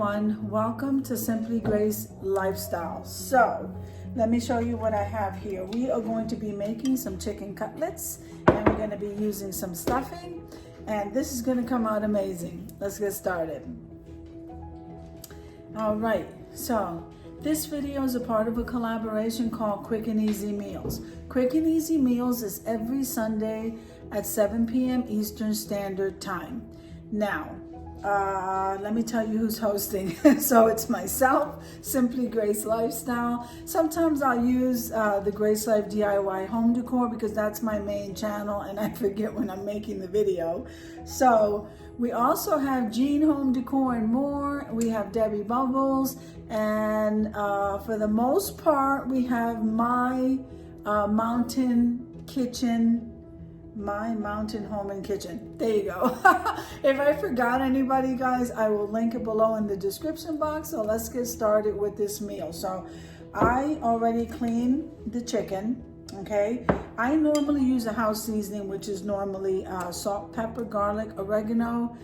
everyone, welcome to Simply Grace Lifestyle. So let me show you what I have here. We are going to be making some chicken cutlets and we're going to be using some stuffing, and this is going to come out amazing. Let's get started. All right, so this video is a part of a collaboration called Quick and Easy Meals. Quick and Easy Meals is every Sunday at 7 p.m. Eastern Standard Time. Now, let me tell you who's hosting. So it's myself, Simply Grace Lifestyle. Sometimes I'll use the Grace Life DIY home decor because that's my main channel and I forget when I'm making the video. So we also have Jean Home Decor and more. We have Debbie Bubbles, and for the most part we have my mountain home and kitchen. There you go. If I forgot anybody, guys, I will link it below in the description box. So let's get started with this meal. So I already cleaned the chicken. Okay, I normally use a house seasoning, which is normally salt, pepper, garlic, oregano.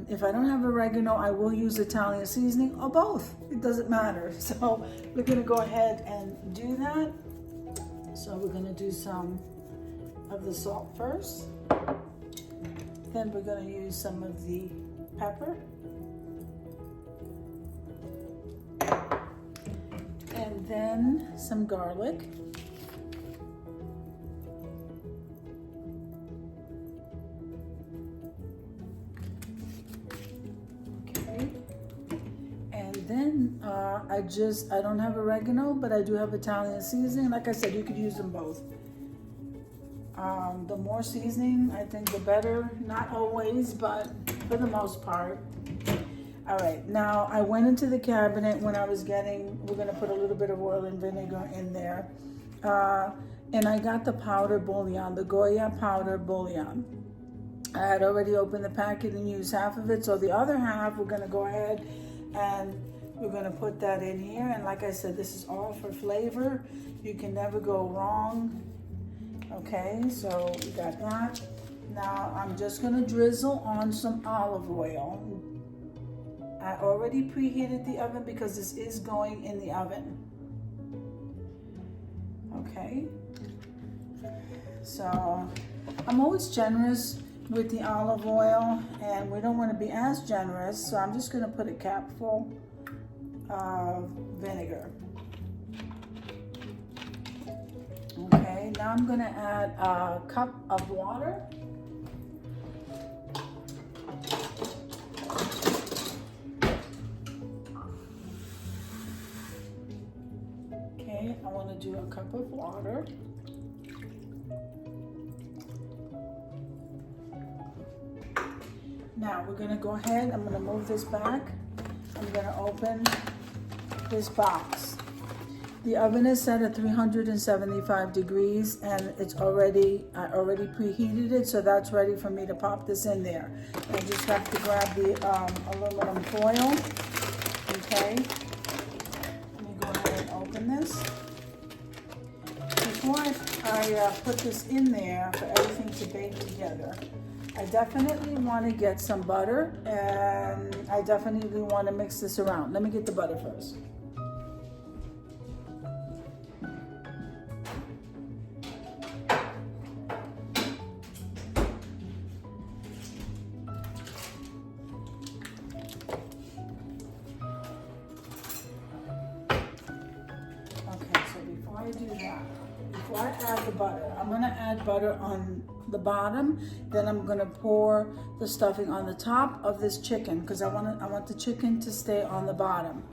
If I don't have oregano, I will use Italian seasoning or both. It doesn't matter. So we're gonna go ahead and do that. So we're gonna do some of the salt first, then we're going to use some of the pepper, and then some garlic, okay, and then I don't have oregano, but I do have Italian seasoning. Like I said, you could use them both. The more seasoning, I think the better. Not always, but for the most part. All right, now I went into the cabinet when I was we're gonna put a little bit of oil and vinegar in there. And I got the powder bouillon, the Goya powder bouillon. I had already opened the packet and used half of it. So the other half, we're gonna go ahead and we're gonna put that in here. And like I said, this is all for flavor. You can never go wrong. Okay, so we got that. Now I'm just gonna drizzle on some olive oil. I already preheated the oven because this is going in the oven. Okay, so I'm always generous with the olive oil and we don't want to be as generous, so I'm just gonna put a capful of vinegar. Okay, now I'm going to add a cup of water. Okay, I want to do a cup of water. Now we're going to go ahead, I'm going to move this back. I'm going to open this box. The oven is set at 375 degrees and I already preheated it, so that's ready for me to pop this in there. I just have to grab the aluminum foil. Okay, let me go ahead and open this. Before I put this in there for everything to bake together, I definitely want to get some butter and I definitely want to mix this around. Let me get the butter first. Before I add the butter, I'm going to add butter on the bottom, then I'm going to pour the stuffing on the top of this chicken because I want the chicken to stay on the bottom.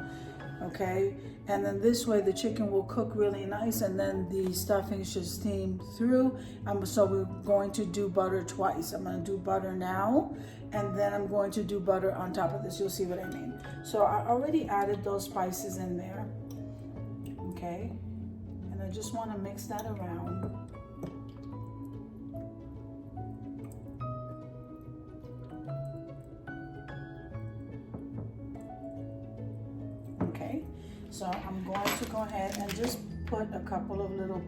Okay, and then this way the chicken will cook really nice and then the stuffing should steam through. So we're going to do butter twice. I'm going to do butter now and then I'm going to do butter on top of this. You'll see what I mean. So I already added those spices in there. Okay, and I just want to mix that around. Okay, so I'm going to go ahead and just put a couple of little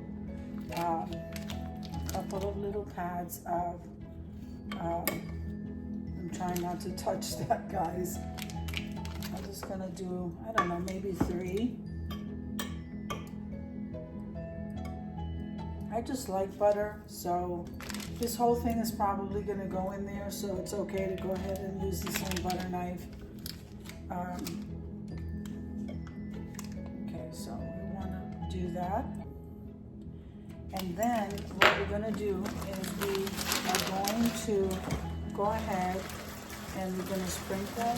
pads of I'm trying not to touch that, guys. I'm just gonna do, I don't know, maybe 3. I just like butter, so this whole thing is probably gonna go in there, so it's okay to go ahead and use the same butter knife. Okay, so we wanna do that. And then what we're gonna do is we are going to go ahead and we're gonna sprinkle.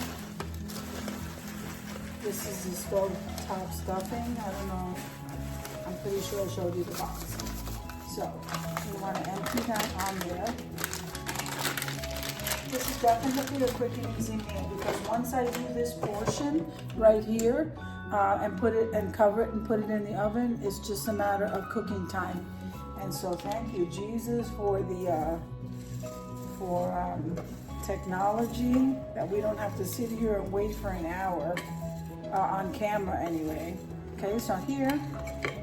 This is the stove top stuffing. I don't know, I'm pretty sure I showed you the box. So we want to empty that on there. This is definitely a quick and easy meal because once I do this portion right here and put it and cover it and put it in the oven, it's just a matter of cooking time. And so thank you, Jesus, for the technology that we don't have to sit here and wait for an hour on camera anyway. Okay, so here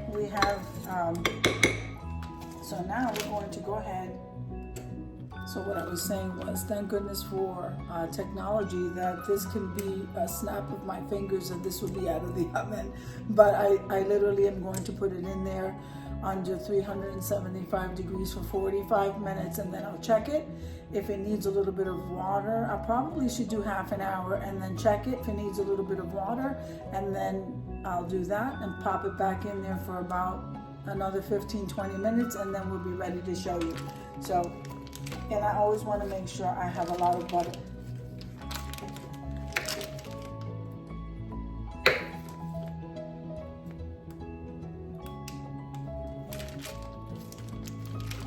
we have. So now we're going to go ahead. So what I was saying was, thank goodness for technology that this can be a snap of my fingers and this will be out of the oven. But I literally am going to put it in there under 375 degrees for 45 minutes and then I'll check it. If it needs a little bit of water, I probably should do half an hour and then check it if it needs a little bit of water, and then I'll do that and pop it back in there for about another 15-20 minutes and then we'll be ready to show you. So, and I always want to make sure I have a lot of butter.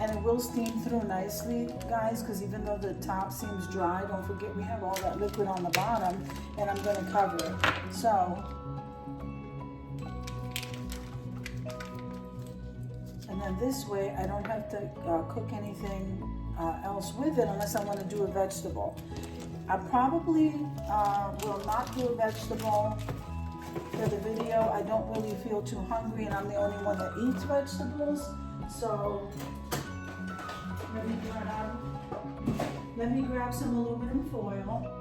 And it will steam through nicely, guys, because even though the top seems dry, don't forget we have all that liquid on the bottom and I'm going to cover it. So, and then this way I don't have to cook anything else with it unless I want to do a vegetable. I probably will not do a vegetable for the video. I don't really feel too hungry and I'm the only one that eats vegetables. So let me grab some aluminum foil.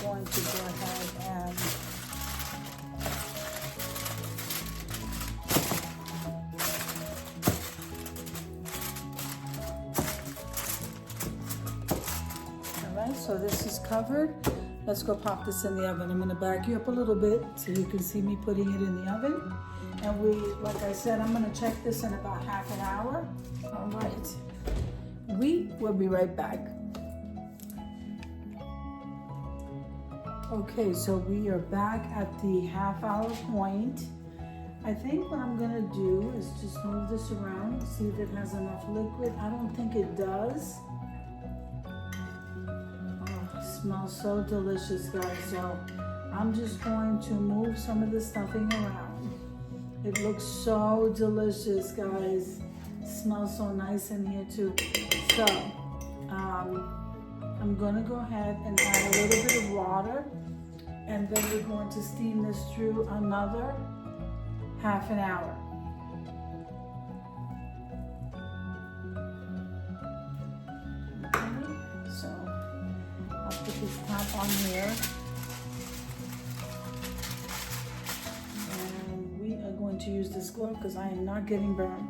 Going to go ahead and alright, so this is covered. Let's go pop this in the oven. I'm going to back you up a little bit so you can see me putting it in the oven. And like I said, I'm going to check this in about half an hour. Alright, we will be right back. Okay, so we are back at the half-hour point. I think what I'm gonna do is just move this around, see if it has enough liquid. I don't think it does. Oh, it smells so delicious, guys. So I'm just going to move some of the stuffing around. It looks so delicious, guys. It smells so nice in here too. So I'm gonna go ahead and add a little bit of water and then we're going to steam this through another half an hour. Okay, so I'll put this top on here and we are going to use this glove because I am not getting burned.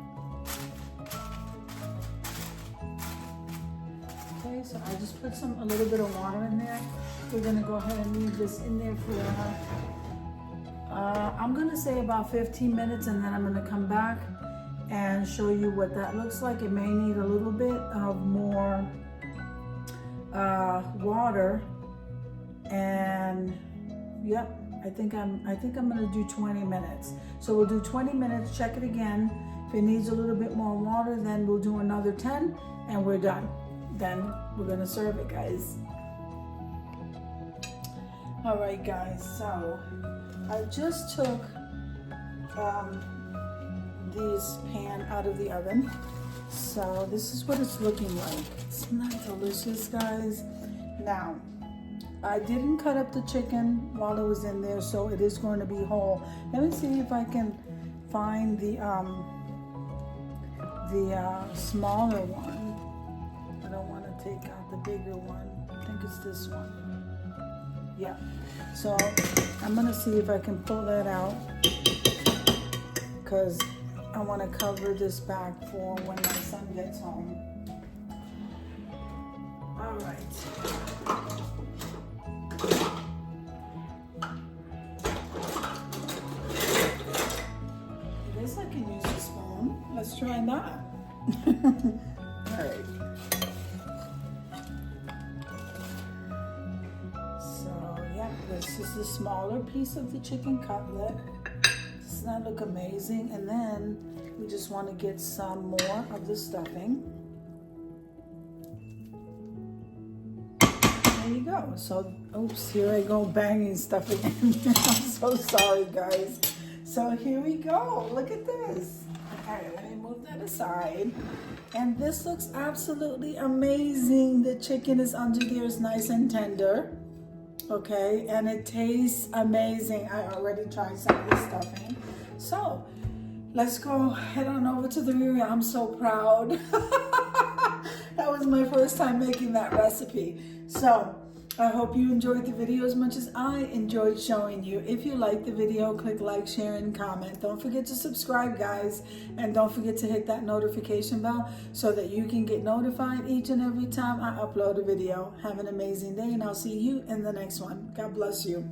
Okay, so I just put a little bit of water in there. We're gonna go ahead and leave this in there for, I'm gonna say about 15 minutes and then I'm gonna come back and show you what that looks like. It may need a little bit of more water and yep, I think I'm gonna do 20 minutes. So we'll do 20 minutes, check it again. If it needs a little bit more water, then we'll do another 10 and we're done. Then we're gonna serve it, guys. All right, guys, so I just took this pan out of the oven So this is what it's looking like. Isn't that delicious, guys? Now, I didn't cut up the chicken while it was in there, so it is going to be whole. Let me see if I can find the smaller one. I don't want to take out the bigger one. I think it's this one. Yeah. So I'm gonna see if I can pull that out, because I want to cover this back for when my son gets home. All right. I guess I can use a spoon. Let's try that. All right. So yeah, this is the smaller piece of the chicken cutlet. Doesn't that look amazing? And then we just want to get some more of the stuffing. There you go. So, oops, here I go banging stuff again. I'm so sorry, guys. So here we go. Look at this. All right, let me move that aside. And this looks absolutely amazing. The chicken is under there, is nice and tender. Okay, and it tastes amazing. I already tried some of the stuffing. So let's go head on over to the rear. I'm so proud. That was my first time making that recipe. So I hope you enjoyed the video as much as I enjoyed showing you. If you liked the video, click like, share, and comment. Don't forget to subscribe, guys. And don't forget to hit that notification bell so that you can get notified each and every time I upload a video. Have an amazing day, and I'll see you in the next one. God bless you.